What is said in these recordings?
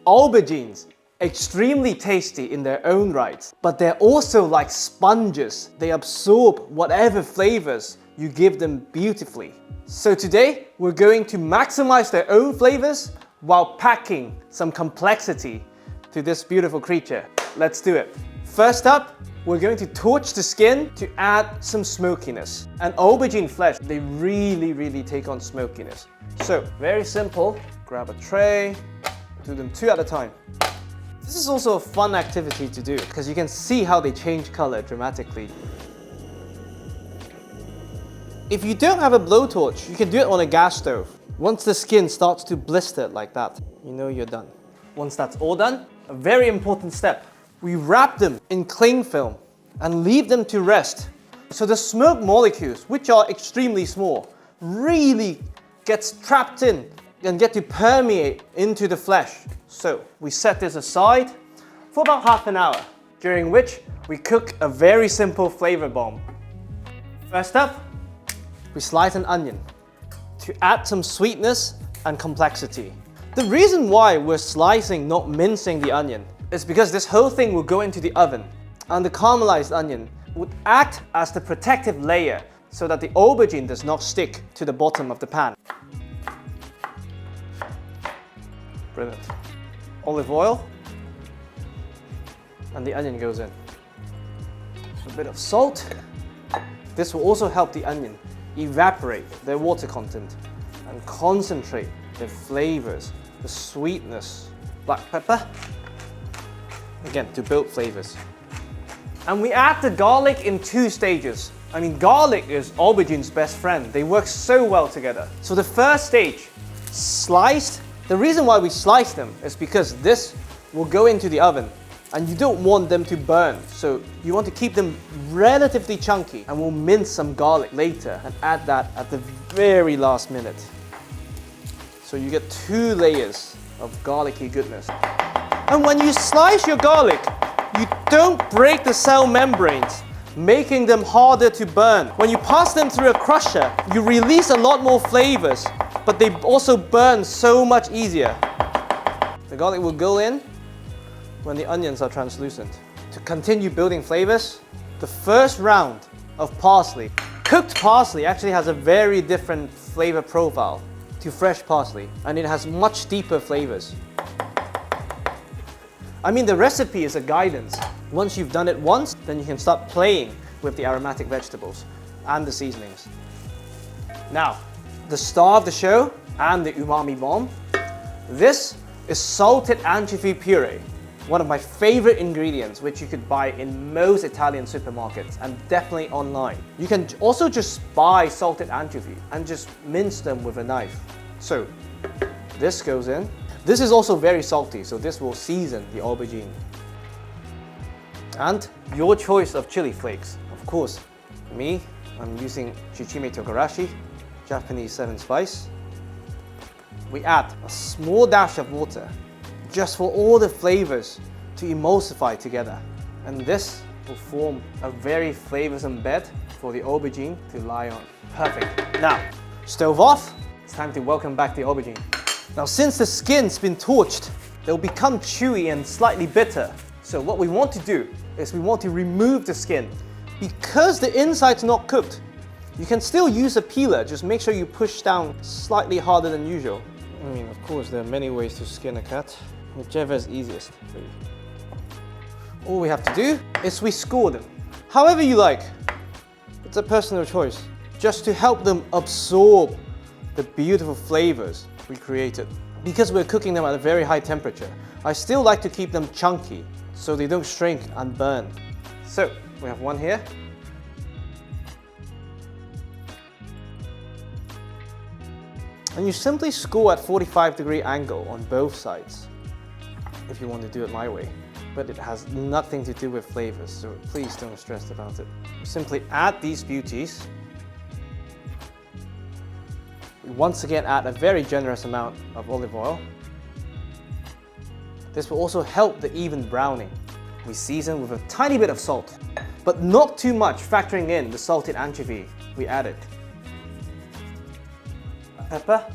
Aubergines, extremely tasty in their own right, but they're also like sponges. They absorb whatever flavors you give them beautifully. So today, we're going to maximize their own flavors while packing some complexity to this beautiful creature. Let's do it. First up, we're going to torch the skin to add some smokiness. And aubergine flesh, they really take on smokiness. So, very simple. Grab a tray, do them 2 at a time. This is also a fun activity to do because you can see how they change color dramatically. If you don't have a blowtorch, you can do it on a gas stove. Once the skin starts to blister like that, you know you're done. Once that's all done, a very important step. We wrap them in cling film and leave them to rest. So the smoke molecules, which are extremely small, really gets trapped in and get to permeate into the flesh. So we set this aside for about half an hour, during which we cook a very simple flavor bomb. First up, we slice an onion to add some sweetness and complexity. The reason why we're slicing, not mincing the onion, is because this whole thing will go into the oven, and the caramelized onion would act as the protective layer so that the aubergine does not stick to the bottom of the pan. Brilliant. Olive oil, and the onion goes in. A bit of salt. This will also help the onion evaporate their water content and concentrate their flavors, the sweetness. Black pepper, again, to build flavors. And we add the garlic in 2 stages. I mean, garlic is aubergine's best friend. They work so well together. So the first stage, sliced. The reason why we slice them is because this will go into the oven and you don't want them to burn. So you want to keep them relatively chunky, and we'll mince some garlic later and add that at the very last minute. So you get 2 layers of garlicky goodness. And when you slice your garlic, you don't break the cell membranes, making them harder to burn. When you pass them through a crusher, you release a lot more flavors, but they also burn so much easier. The garlic will go in when the onions are translucent. To continue building flavors, the first round of parsley. Cooked parsley actually has a very different flavor profile to fresh parsley, and it has much deeper flavors. I mean, the recipe is a guidance. Once you've done it once, then you can start playing with the aromatic vegetables and the seasonings. Now, the star of the show and the umami bomb. This is salted anchovy puree, one of my favorite ingredients, which you could buy in most Italian supermarkets and definitely online. You can also just buy salted anchovy and just mince them with a knife. So, this goes in. This is also very salty, so this will season the aubergine. And your choice of chili flakes. Of course, me, I'm using Shichime Togarashi, Japanese 7 spice. We add a small dash of water, just for all the flavors to emulsify together. And this will form a very flavorsome bed for the aubergine to lie on. Perfect. Now, stove off. It's time to welcome back the aubergine. Now, since the skin's been torched, they'll become chewy and slightly bitter. So what we want to do is we want to remove the skin. Because the inside's not cooked, you can still use a peeler, just make sure you push down slightly harder than usual. I mean, of course, there are many ways to skin a cat, whichever is easiest for you. All we have to do is we score them, however you like. It's a personal choice, just to help them absorb the beautiful flavors we created. Because we're cooking them at a very high temperature, I still like to keep them chunky so they don't shrink and burn. So, we have one here. And you simply score at 45-degree angle on both sides, if you want to do it my way. But it has nothing to do with flavors, so please don't stress about it. You simply add these beauties. We once again add a very generous amount of olive oil. This will also help the even browning. We season with a tiny bit of salt, but not too much, factoring in the salted anchovy we added. Pepper.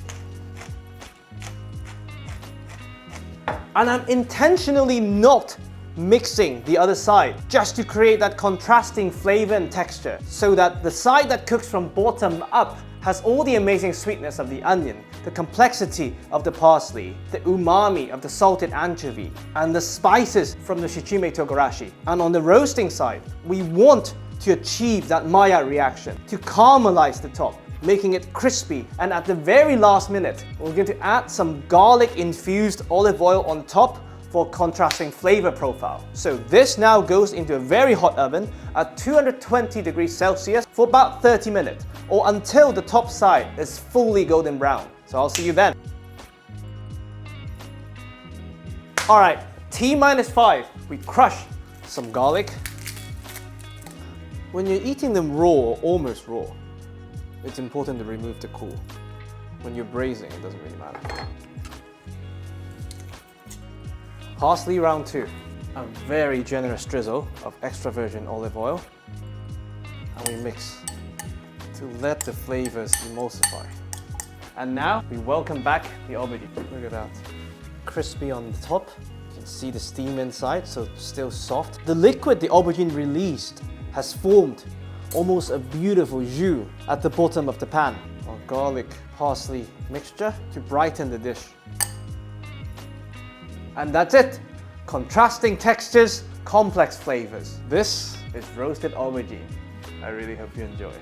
And I'm intentionally not mixing the other side just to create that contrasting flavor and texture, so that the side that cooks from bottom up has all the amazing sweetness of the onion, the complexity of the parsley, the umami of the salted anchovy, and the spices from the shichime togarashi. And on the roasting side, we want to achieve that Maillard reaction, to caramelize the top, making it crispy. And at the very last minute, we're going to add some garlic infused olive oil on top for contrasting flavor profile. So this now goes into a very hot oven at 220 degrees Celsius for about 30 minutes, or until the top side is fully golden brown. So I'll see you then. All right, T-5, we crush some garlic. When you're eating them raw or almost raw, it's important to remove the cool. When you're braising, it doesn't really matter. Parsley round 2. A very generous drizzle of extra virgin olive oil. And we mix to let the flavors emulsify. And now we welcome back the aubergine. Look at that. Crispy on the top. You can see the steam inside, so still soft. The liquid the aubergine released has formed almost a beautiful jus at the bottom of the pan. Our garlic parsley mixture to brighten the dish. And that's it. Contrasting textures, complex flavors. This is roasted aubergine. I really hope you enjoy it.